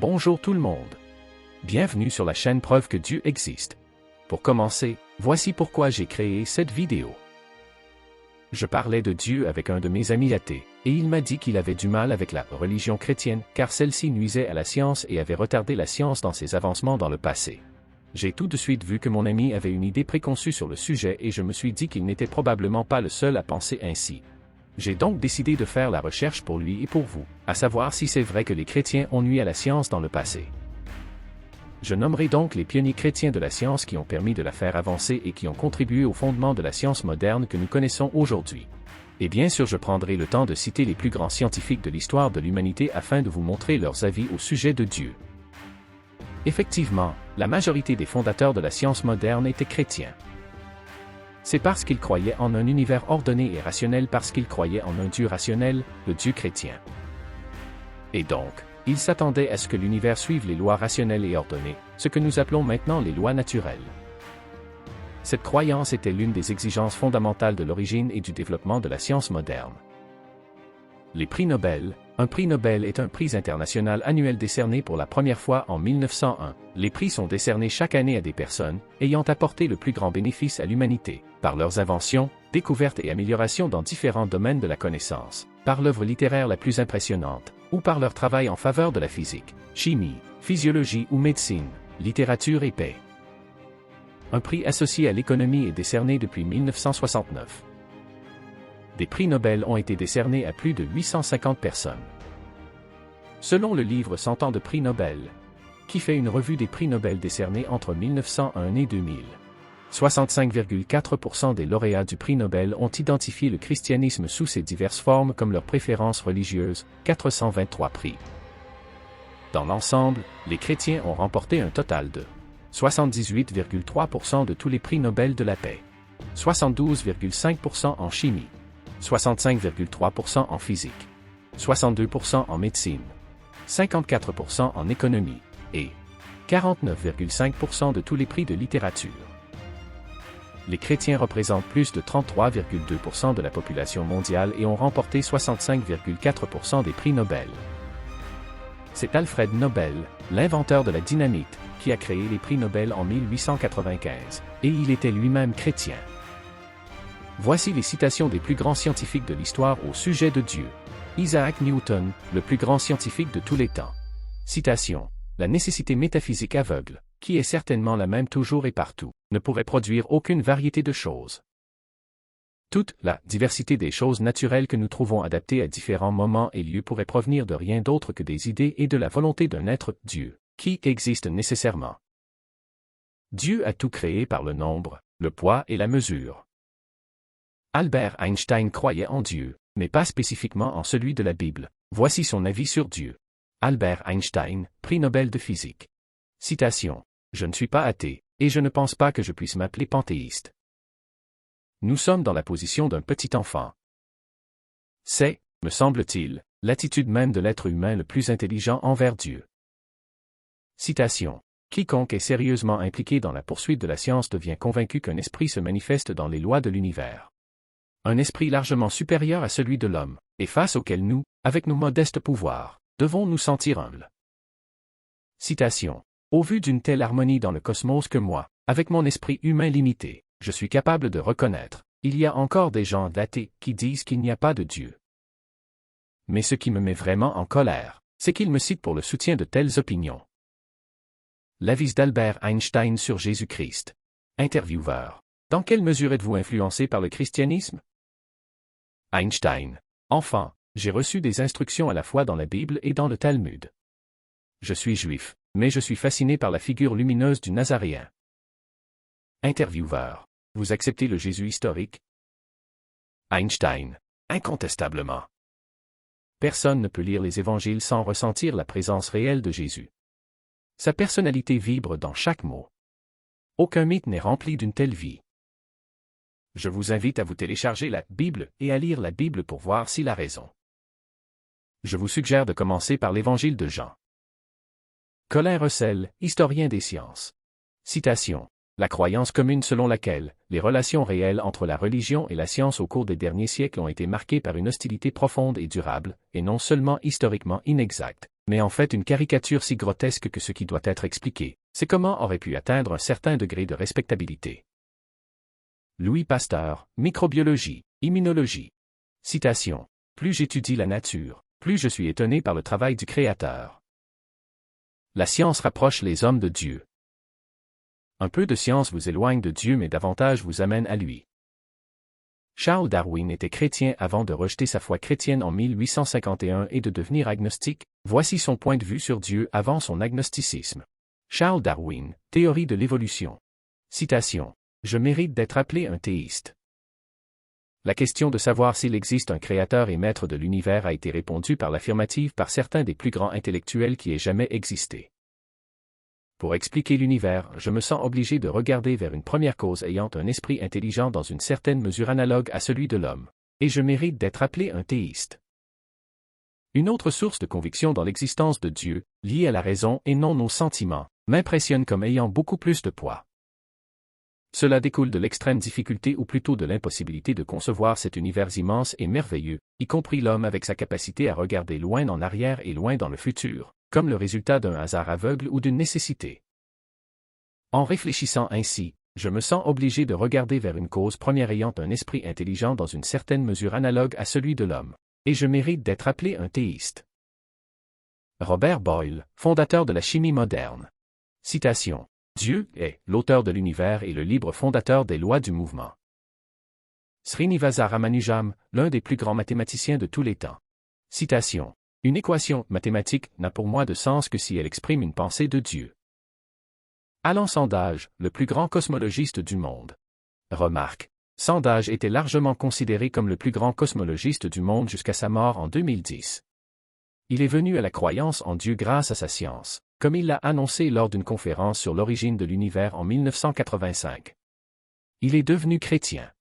Bonjour tout le monde. Bienvenue sur la chaîne Preuve que Dieu existe. Pour commencer, voici pourquoi j'ai créé cette vidéo. Je parlais de Dieu avec un de mes amis athées, et il m'a dit qu'il avait du mal avec la religion chrétienne car celle-ci nuisait à la science et avait retardé la science dans ses avancements dans le passé. J'ai tout de suite vu que mon ami avait une idée préconçue sur le sujet et je me suis dit qu'il n'était probablement pas le seul à penser ainsi. J'ai donc décidé de faire la recherche pour lui et pour vous, à savoir si c'est vrai que les chrétiens ont nui à la science dans le passé. Je nommerai donc les pionniers chrétiens de la science qui ont permis de la faire avancer et qui ont contribué au fondement de la science moderne que nous connaissons aujourd'hui. Et bien sûr je prendrai le temps de citer les plus grands scientifiques de l'histoire de l'humanité afin de vous montrer leurs avis au sujet de Dieu. Effectivement, la majorité des fondateurs de la science moderne étaient chrétiens. C'est parce qu'ils croyaient en un univers ordonné et rationnel parce qu'ils croyaient en un Dieu rationnel, le Dieu chrétien. Et donc, ils s'attendaient à ce que l'univers suive les lois rationnelles et ordonnées, ce que nous appelons maintenant les lois naturelles. Cette croyance était l'une des exigences fondamentales de l'origine et du développement de la science moderne. Les prix Nobel. Un prix Nobel est un prix international annuel décerné pour la première fois en 1901. Les prix sont décernés chaque année à des personnes ayant apporté le plus grand bénéfice à l'humanité, par leurs inventions, découvertes et améliorations dans différents domaines de la connaissance, par l'œuvre littéraire la plus impressionnante, ou par leur travail en faveur de la physique, chimie, physiologie ou médecine, littérature et paix. Un prix associé à l'économie est décerné depuis 1969. Des prix Nobel ont été décernés à plus de 850 personnes. Selon le livre 100 ans de prix Nobel, qui fait une revue des prix Nobel décernés entre 1901 et 2000, 65,4% des lauréats du prix Nobel ont identifié le christianisme sous ses diverses formes comme leur préférence religieuse, 423 prix. Dans l'ensemble, les chrétiens ont remporté un total de 78,3% de tous les prix Nobel de la paix, 72,5% en chimie, 65,3% en physique, 62% en médecine, 54% en économie, et 49,5% de tous les prix de littérature. Les chrétiens représentent plus de 33,2% de la population mondiale et ont remporté 65,4% des prix Nobel. C'est Alfred Nobel, l'inventeur de la dynamite, qui a créé les prix Nobel en 1895, et il était lui-même chrétien. Voici les citations des plus grands scientifiques de l'histoire au sujet de Dieu. Isaac Newton, le plus grand scientifique de tous les temps. Citation. La nécessité métaphysique aveugle, qui est certainement la même toujours et partout, ne pourrait produire aucune variété de choses. Toute la diversité des choses naturelles que nous trouvons adaptées à différents moments et lieux pourrait provenir de rien d'autre que des idées et de la volonté d'un être, Dieu, qui existe nécessairement. Dieu a tout créé par le nombre, le poids et la mesure. Albert Einstein croyait en Dieu, mais pas spécifiquement en celui de la Bible. Voici son avis sur Dieu. Albert Einstein, prix Nobel de physique. Citation. Je ne suis pas athée, et je ne pense pas que je puisse m'appeler panthéiste. Nous sommes dans la position d'un petit enfant. C'est, me semble-t-il, l'attitude même de l'être humain le plus intelligent envers Dieu. Citation. Quiconque est sérieusement impliqué dans la poursuite de la science devient convaincu qu'un esprit se manifeste dans les lois de l'univers. Un esprit largement supérieur à celui de l'homme, et face auquel nous, avec nos modestes pouvoirs, devons nous sentir humbles. Citation. Au vu d'une telle harmonie dans le cosmos que moi, avec mon esprit humain limité, je suis capable de reconnaître, il y a encore des gens athées qui disent qu'il n'y a pas de Dieu. Mais ce qui me met vraiment en colère, c'est qu'ils me citent pour le soutien de telles opinions. L'avis d'Albert Einstein sur Jésus-Christ. Intervieweur. Dans quelle mesure êtes-vous influencé par le christianisme? Einstein. Enfant, j'ai reçu des instructions à la fois dans la Bible et dans le Talmud. Je suis juif, mais je suis fasciné par la figure lumineuse du Nazaréen. Intervieweur. Vous acceptez le Jésus historique? Einstein. Incontestablement. Personne ne peut lire les évangiles sans ressentir la présence réelle de Jésus. Sa personnalité vibre dans chaque mot. Aucun mythe n'est rempli d'une telle vie. Je vous invite à vous télécharger la Bible et à lire la Bible pour voir s'il a raison. Je vous suggère de commencer par l'Évangile de Jean. Colin Russell, historien des sciences. Citation. La croyance commune selon laquelle les relations réelles entre la religion et la science au cours des derniers siècles ont été marquées par une hostilité profonde et durable, et non seulement historiquement inexacte, mais en fait une caricature si grotesque que ce qui doit être expliqué, c'est comment aurait pu atteindre un certain degré de respectabilité. Louis Pasteur, Microbiologie, Immunologie. Citation. Plus j'étudie la nature, plus je suis étonné par le travail du Créateur. La science rapproche les hommes de Dieu. Un peu de science vous éloigne de Dieu mais davantage vous amène à lui. Charles Darwin était chrétien avant de rejeter sa foi chrétienne en 1851 et de devenir agnostique. Voici son point de vue sur Dieu avant son agnosticisme. Charles Darwin, Théorie de l'évolution. Citation. Je mérite d'être appelé un théiste. La question de savoir s'il existe un créateur et maître de l'univers a été répondue par l'affirmative par certains des plus grands intellectuels qui aient jamais existé. Pour expliquer l'univers, je me sens obligé de regarder vers une première cause ayant un esprit intelligent dans une certaine mesure analogue à celui de l'homme, et je mérite d'être appelé un théiste. Une autre source de conviction dans l'existence de Dieu, liée à la raison et non nos sentiments, m'impressionne comme ayant beaucoup plus de poids. Cela découle de l'extrême difficulté ou plutôt de l'impossibilité de concevoir cet univers immense et merveilleux, y compris l'homme avec sa capacité à regarder loin en arrière et loin dans le futur, comme le résultat d'un hasard aveugle ou d'une nécessité. En réfléchissant ainsi, je me sens obligé de regarder vers une cause première ayant un esprit intelligent dans une certaine mesure analogue à celui de l'homme, et je mérite d'être appelé un théiste. Robert Boyle, fondateur de la chimie moderne. Citation. Dieu est l'auteur de l'univers et le libre fondateur des lois du mouvement. Srinivasa Ramanujam, l'un des plus grands mathématiciens de tous les temps. Citation. Une équation mathématique n'a pour moi de sens que si elle exprime une pensée de Dieu. Alan Sandage, le plus grand cosmologiste du monde. Remarque. Sandage était largement considéré comme le plus grand cosmologiste du monde jusqu'à sa mort en 2010. Il est venu à la croyance en Dieu grâce à sa science, comme il l'a annoncé lors d'une conférence sur l'origine de l'univers en 1985. Il est devenu chrétien.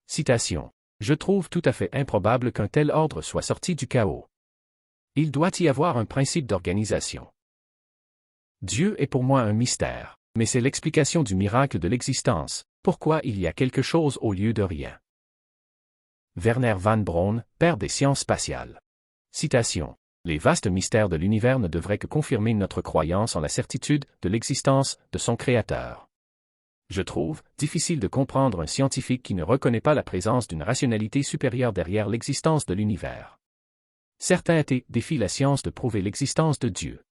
Citation. Je trouve tout à fait improbable qu'un tel ordre soit sorti du chaos. Il doit y avoir un principe d'organisation. Dieu est pour moi un mystère, mais c'est l'explication du miracle de l'existence, pourquoi il y a quelque chose au lieu de rien. Werner von Braun, père des sciences spatiales. Citation. Les vastes mystères de l'univers ne devraient que confirmer notre croyance en la certitude de l'existence de son Créateur. Je trouve difficile de comprendre un scientifique qui ne reconnaît pas la présence d'une rationalité supérieure derrière l'existence de l'univers. Certains athées défient la science de prouver l'existence de Dieu.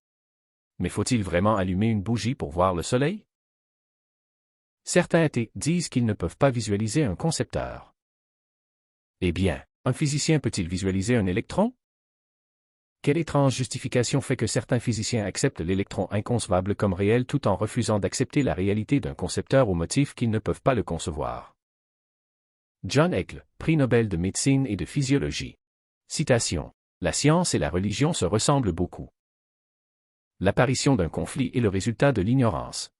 Mais faut-il vraiment allumer une bougie pour voir le soleil? Certains athées disent qu'ils ne peuvent pas visualiser un concepteur. Eh bien, un physicien peut-il visualiser un électron? Quelle étrange justification fait que certains physiciens acceptent l'électron inconcevable comme réel tout en refusant d'accepter la réalité d'un concepteur au motif qu'ils ne peuvent pas le concevoir? John Haeckel, prix Nobel de médecine et de physiologie. Citation. La science et la religion se ressemblent beaucoup. L'apparition d'un conflit est le résultat de l'ignorance.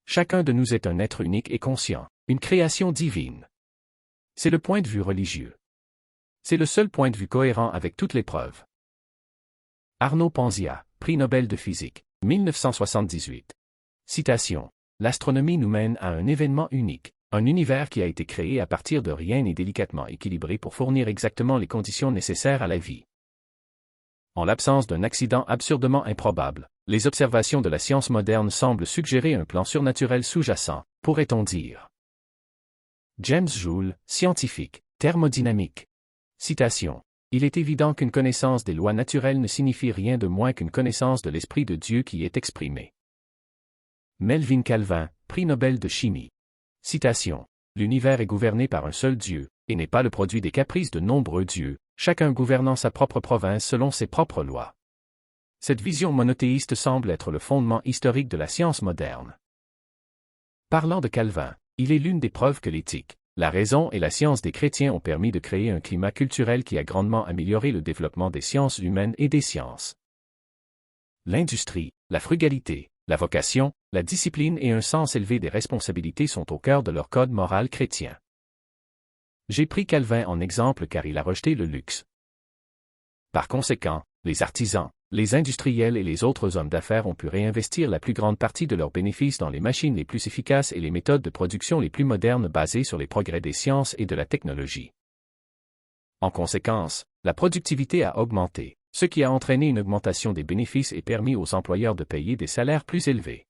Chacun de nous est un être unique et conscient, une création divine. C'est le point de vue religieux. C'est le seul point de vue cohérent avec toutes les preuves. Arnaud Panzia, prix Nobel de physique, 1978. Citation. L'astronomie nous mène à un événement unique, un univers qui a été créé à partir de rien et délicatement équilibré pour fournir exactement les conditions nécessaires à la vie. En l'absence d'un accident absurdement improbable, les observations de la science moderne semblent suggérer un plan surnaturel sous-jacent, pourrait-on dire. James Joule, scientifique, thermodynamique. Citation. Il est évident qu'une connaissance des lois naturelles ne signifie rien de moins qu'une connaissance de l'Esprit de Dieu qui est exprimé. Melvin Calvin, prix Nobel de chimie. Citation. L'univers est gouverné par un seul Dieu, et n'est pas le produit des caprices de nombreux dieux, chacun gouvernant sa propre province selon ses propres lois. Cette vision monothéiste semble être le fondement historique de la science moderne. Parlant de Calvin, il est l'une des preuves que l'éthique, la raison et la science des chrétiens ont permis de créer un climat culturel qui a grandement amélioré le développement des sciences humaines et des sciences. L'industrie, la frugalité, la vocation, la discipline et un sens élevé des responsabilités sont au cœur de leur code moral chrétien. J'ai pris Calvin en exemple car il a rejeté le luxe. Par conséquent, les artisans, les industriels et les autres hommes d'affaires ont pu réinvestir la plus grande partie de leurs bénéfices dans les machines les plus efficaces et les méthodes de production les plus modernes basées sur les progrès des sciences et de la technologie. En conséquence, la productivité a augmenté, ce qui a entraîné une augmentation des bénéfices et permis aux employeurs de payer des salaires plus élevés.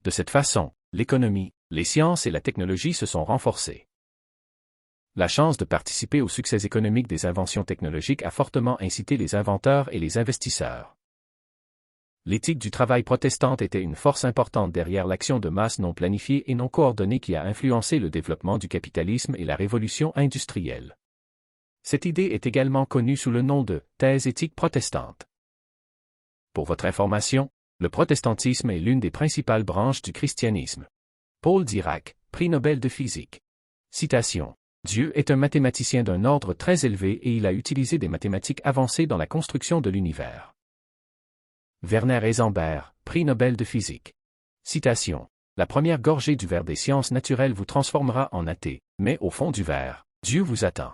De cette façon, l'économie, les sciences et la technologie se sont renforcées. La chance de participer au succès économique des inventions technologiques a fortement incité les inventeurs et les investisseurs. L'éthique du travail protestante était une force importante derrière l'action de masse non planifiée et non coordonnée qui a influencé le développement du capitalisme et la révolution industrielle. Cette idée est également connue sous le nom de « thèse éthique protestante ». Pour votre information, le protestantisme est l'une des principales branches du christianisme. Paul Dirac, prix Nobel de physique. Citation. Dieu est un mathématicien d'un ordre très élevé et il a utilisé des mathématiques avancées dans la construction de l'univers. Werner Heisenberg, prix Nobel de physique. Citation. La première gorgée du verre des sciences naturelles vous transformera en athée, mais au fond du verre, Dieu vous attend.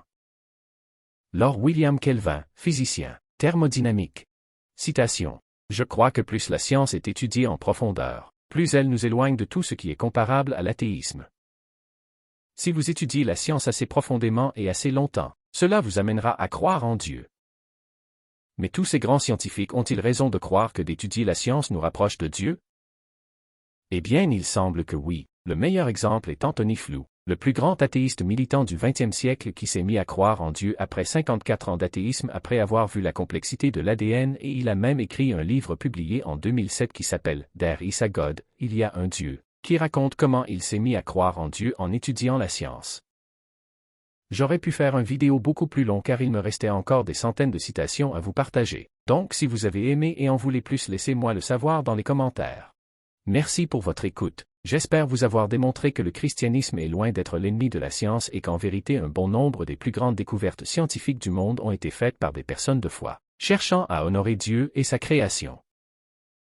Lord William Kelvin, physicien, thermodynamique. Citation. Je crois que plus la science est étudiée en profondeur, plus elle nous éloigne de tout ce qui est comparable à l'athéisme. Si vous étudiez la science assez profondément et assez longtemps, cela vous amènera à croire en Dieu. Mais tous ces grands scientifiques ont-ils raison de croire que d'étudier la science nous rapproche de Dieu? Eh bien, il semble que oui. Le meilleur exemple est Antony Flew, le plus grand athéiste militant du XXe siècle qui s'est mis à croire en Dieu après 54 ans d'athéisme après avoir vu la complexité de l'ADN et il a même écrit un livre publié en 2007 qui s'appelle « There is a God », il y a un Dieu, qui raconte comment il s'est mis à croire en Dieu en étudiant la science. J'aurais pu faire une vidéo beaucoup plus longue car il me restait encore des centaines de citations à vous partager. Donc si vous avez aimé et en voulez plus, laissez-moi le savoir dans les commentaires. Merci pour votre écoute. J'espère vous avoir démontré que le christianisme est loin d'être l'ennemi de la science et qu'en vérité un bon nombre des plus grandes découvertes scientifiques du monde ont été faites par des personnes de foi, cherchant à honorer Dieu et sa création.